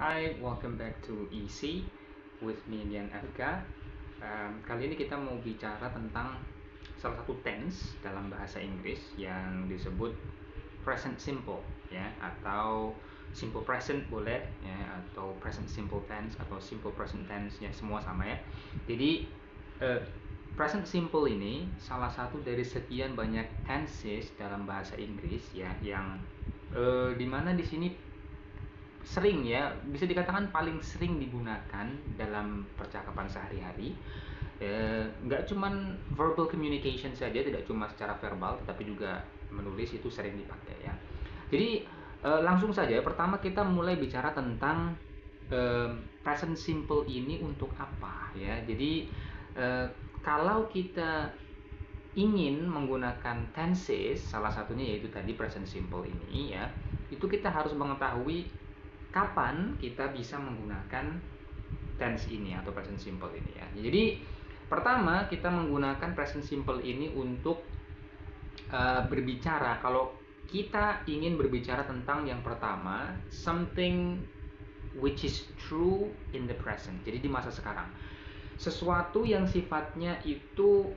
Hi, welcome back to EC with me Dian FK. Kali ini kita mau bicara tentang salah satu tense dalam bahasa Inggris yang disebut present simple, ya, atau simple present boleh, ya, atau present simple tense atau simple present tense, ya, semua sama ya. Jadi present simple ini salah satu dari sekian banyak tenses dalam bahasa Inggris, ya, yang dimana di sini sering, ya, bisa dikatakan paling sering digunakan dalam percakapan sehari-hari. Nggak cuman verbal communication saja, tidak cuma secara verbal, tetapi juga menulis itu sering dipakai, ya. Jadi langsung saja, pertama kita mulai bicara tentang present simple ini untuk apa, ya. Jadi kalau kita ingin menggunakan tenses, salah satunya yaitu tadi present simple ini, ya, itu kita harus mengetahui kapan kita bisa menggunakan tense ini atau present simple ini, ya. Jadi pertama kita menggunakan present simple ini untuk berbicara. Kalau kita ingin berbicara tentang yang pertama, something which is true in the present. Jadi di masa sekarang, sesuatu yang sifatnya itu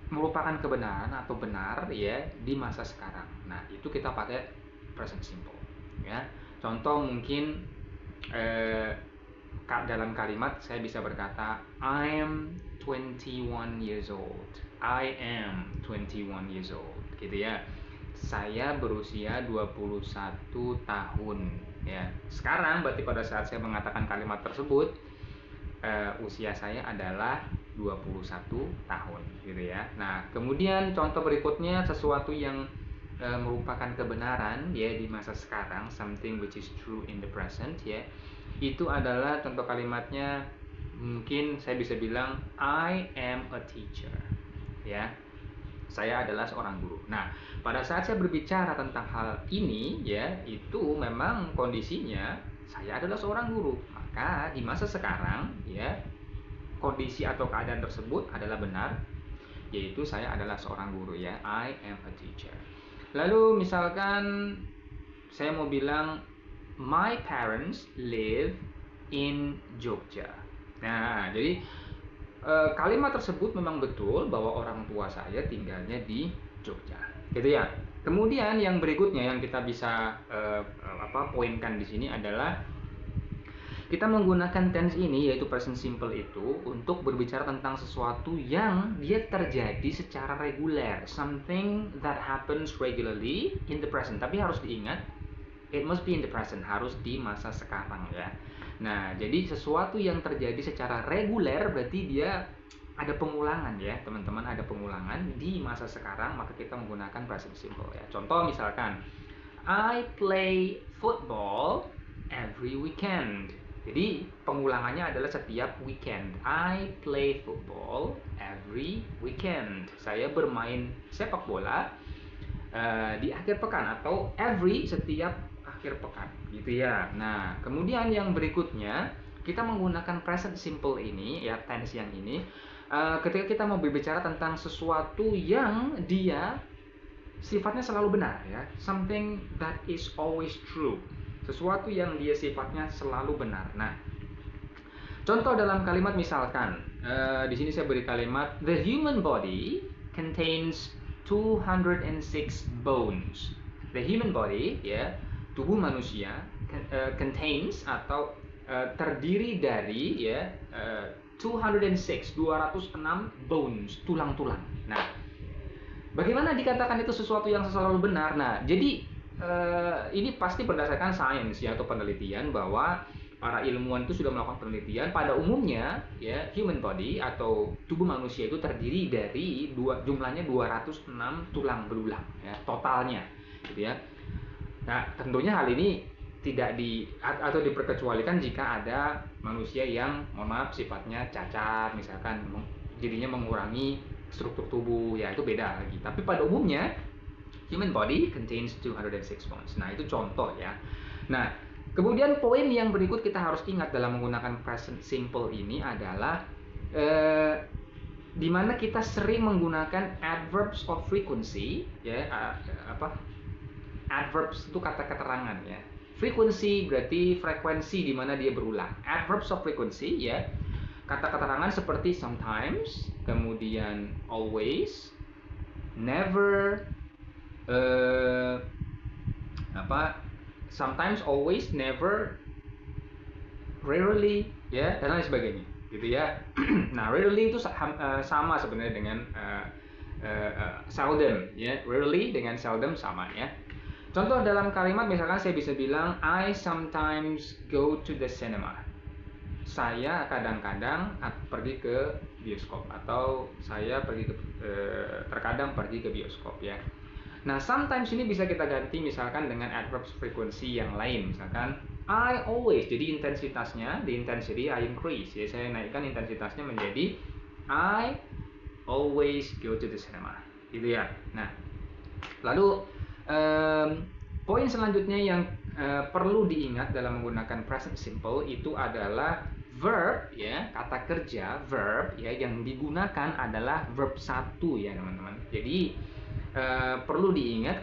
merupakan kebenaran atau benar, ya, di masa sekarang. Nah, itu kita pakai present simple, ya. Contoh mungkin dalam kalimat saya bisa berkata I am 21 years old. I am 21 years old, gitu ya. Saya berusia 21 tahun, ya. Sekarang berarti pada saat saya mengatakan kalimat tersebut usia saya adalah 21 tahun, gitu ya. Nah, kemudian contoh berikutnya sesuatu yang merupakan kebenaran, ya, di masa sekarang, something which is true in the present, ya. Itu adalah contoh kalimatnya, mungkin saya bisa bilang I am a teacher, ya. Saya adalah seorang guru. Nah, pada saat saya berbicara tentang hal ini, ya, itu memang kondisinya saya adalah seorang guru. Maka di masa sekarang, ya, kondisi atau keadaan tersebut adalah benar, yaitu saya adalah seorang guru, ya. I am a teacher. Lalu misalkan saya mau bilang my parents live in Jogja. Nah, jadi kalimat tersebut memang betul bahwa orang tua saya tinggalnya di Jogja, gitu ya. Kemudian yang berikutnya yang kita bisa poinkan di sini adalah kita menggunakan tense ini, yaitu present simple itu, untuk berbicara tentang sesuatu yang dia terjadi secara reguler, something that happens regularly in the present. Tapi harus diingat, it must be in the present, harus di masa sekarang, ya. Nah, jadi sesuatu yang terjadi secara reguler berarti dia ada pengulangan, ya, teman-teman, ada pengulangan di masa sekarang, maka kita menggunakan present simple, ya. Contoh misalkan I play football every weekend. Jadi pengulangannya adalah setiap weekend. I play football every weekend. Saya bermain sepak bola di akhir pekan, atau every, setiap akhir pekan, gitu ya. Nah, kemudian yang berikutnya kita menggunakan present simple ini, ya, tense yang ini, ketika kita mau berbicara tentang sesuatu yang dia sifatnya selalu benar, ya, something that is always true, sesuatu yang dia sifatnya selalu benar. Nah, contoh dalam kalimat misalkan di sini saya beri kalimat the human body contains 206 bones. The human body, ya, tubuh manusia contains atau terdiri dari, ya, 206 bones, tulang-tulang. Nah, bagaimana dikatakan itu sesuatu yang selalu benar? Nah, jadi ini pasti berdasarkan sains, ya, atau penelitian, bahwa para ilmuwan itu sudah melakukan penelitian. Pada umumnya, ya, human body atau tubuh manusia itu terdiri dari jumlahnya 206 tulang belulang, ya, totalnya, gitu ya. Nah, tentunya hal ini tidak atau diperkecualikan jika ada manusia yang, mohon maaf, sifatnya cacat, misalkan jadinya mengurangi struktur tubuh, ya, itu beda lagi. Tapi pada umumnya human body contains 206 bones. Nah, itu contoh, ya. Nah, kemudian poin yang berikut kita harus ingat dalam menggunakan present simple ini adalah di mana kita sering menggunakan adverbs of frequency, ya, adverbs itu kata keterangan, ya. Frequency berarti frekuensi di mana dia berulang. Adverbs of frequency ya. Kata keterangan seperti sometimes, kemudian always, never, sometimes, always, never, rarely, ya, dan lain sebagainya, gitu ya. Nah, rarely itu sama sebenarnya dengan seldom, ya. Rarely dengan seldom sama, ya. Contoh dalam kalimat misalkan saya bisa bilang I sometimes go to the cinema. Saya kadang-kadang pergi ke bioskop, atau saya terkadang pergi ke bioskop, ya. Nah, sometimes ini bisa kita ganti misalkan dengan adverbs frequency yang lain, misalkan I always, jadi intensitasnya, the intensity I increase, ya, saya naikkan intensitasnya menjadi I always go to the cinema, gitu ya. Nah, lalu poin selanjutnya yang perlu diingat dalam menggunakan present simple itu adalah verb, ya, kata kerja verb, ya, yang digunakan adalah verb 1, ya teman-teman. Jadi perlu diingat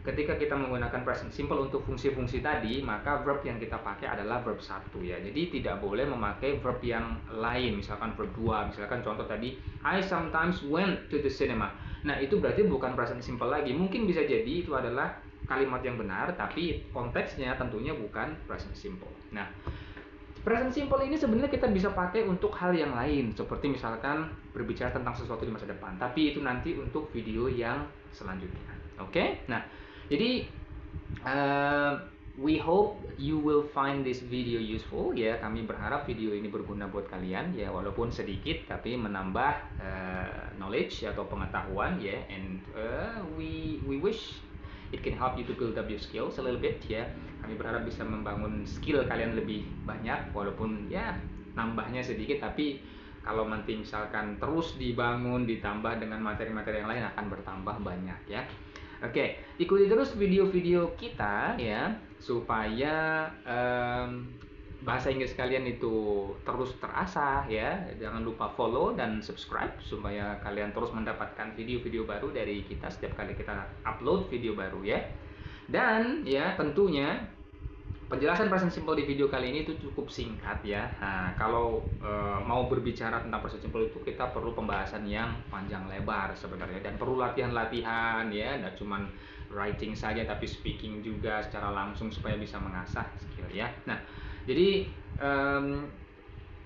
ketika kita menggunakan present simple untuk fungsi-fungsi tadi, maka verb yang kita pakai adalah verb 1, ya. Jadi tidak boleh memakai verb yang lain, misalkan verb 2, misalkan contoh tadi I sometimes went to the cinema. Nah, itu berarti bukan present simple lagi. Mungkin bisa jadi itu adalah kalimat yang benar, tapi konteksnya tentunya bukan present simple. Nah, present simple ini sebenarnya kita bisa pakai untuk hal yang lain, seperti misalkan berbicara tentang sesuatu di masa depan, tapi itu nanti untuk video yang selanjutnya. Oke? Nah, jadi we hope you will find this video useful, ya. Kami berharap video ini berguna buat kalian, ya, walaupun sedikit tapi menambah knowledge atau pengetahuan, ya. And we wish it can help you to build up your skills a little bit, ya. Kami berharap bisa membangun skill kalian lebih banyak, walaupun ya nambahnya sedikit, tapi kalau nanti misalkan terus dibangun ditambah dengan materi-materi yang lain akan bertambah banyak, ya. Oke, ikuti terus video-video kita, ya, supaya bahasa Inggris kalian itu terus terasah, ya. Jangan lupa follow dan subscribe supaya kalian terus mendapatkan video-video baru dari kita setiap kali kita upload video baru, ya. Dan ya tentunya penjelasan present simple di video kali ini itu cukup singkat, ya. Nah, kalau mau berbicara tentang present simple itu kita perlu pembahasan yang panjang lebar sebenarnya, dan perlu latihan-latihan, ya. Tidak cuma writing saja tapi speaking juga secara langsung supaya bisa mengasah skill, ya. Nah, jadi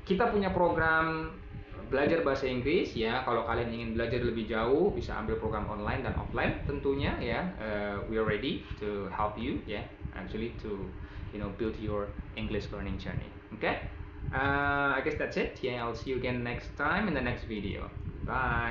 kita punya program belajar bahasa Inggris, ya. Kalau kalian ingin belajar lebih jauh bisa ambil program online dan offline tentunya, ya. We are ready to help you, ya, actually to build your English learning journey. Okay, I guess that's it. Yeah, I'll see you again next time in the next video. Bye.